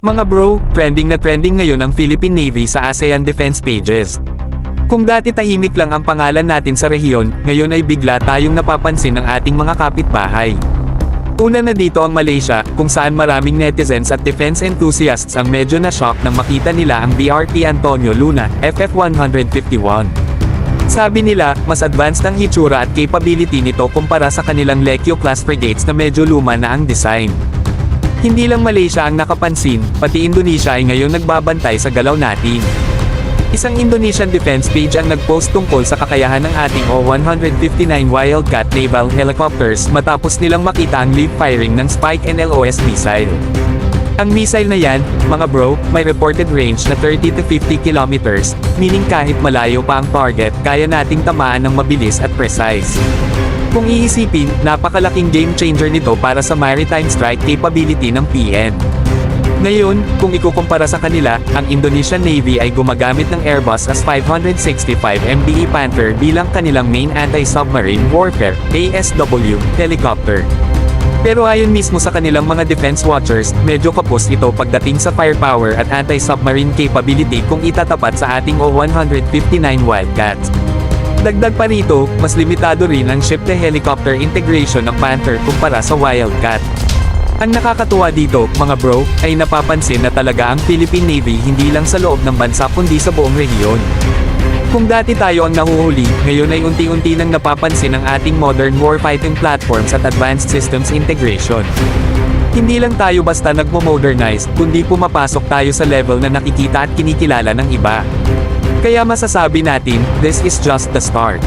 Mga bro, trending na trending ngayon ang Philippine Navy sa ASEAN Defense Pages. Kung dati tahimik lang ang pangalan natin sa rehiyon, ngayon ay bigla tayong napapansin ng ating mga kapitbahay. Una na dito ang Malaysia, kung saan maraming netizens at defense enthusiasts ang medyo na-shock nang makita nila ang BRP Antonio Luna, FF-151. Sabi nila, mas advanced ang hitsura at capability nito kumpara sa kanilang Lecchio-class frigates na medyo luma na ang design. Hindi lang Malaysia ang nakapansin, pati Indonesia ay ngayon nagbabantay sa galaw natin. Isang Indonesian defense page ang nagpost tungkol sa kakayahan ng ating O-159 Wildcat naval helicopters matapos nilang makita ang live firing ng Spike NLOS missile. Ang missile na yan, mga bro, may reported range na 30 to 50 kilometers, meaning kahit malayo pa ang target, kaya nating tamaan ng mabilis at precise. Kung iisipin, napakalaking game changer nito para sa maritime strike capability ng PN. Ngayon, kung ikukumpara sa kanila, ang Indonesian Navy ay gumagamit ng Airbus AS565 MBE Panther bilang kanilang main anti-submarine warfare (ASW) helicopter. Pero ayon mismo sa kanilang mga defense watchers, medyo kapos ito pagdating sa firepower at anti-submarine capability kung itatapat sa ating O-159 Wildcat. Dagdag pa rito, mas limitado rin ang ship-to-helicopter integration ng Panther kumpara sa Wildcat. Ang nakakatuwa dito, mga bro, ay napapansin na talaga ang Philippine Navy hindi lang sa loob ng bansa kundi sa buong rehiyon. Kung dati tayo ang nahuhuli, ngayon ay unti-unti nang napapansin ang ating modern warfighting platforms at advanced systems integration. Hindi lang tayo basta nagmo-modernize, kundi pumapasok tayo sa level na nakikita at kinikilala ng iba. Kaya masasabi natin, this is just the start.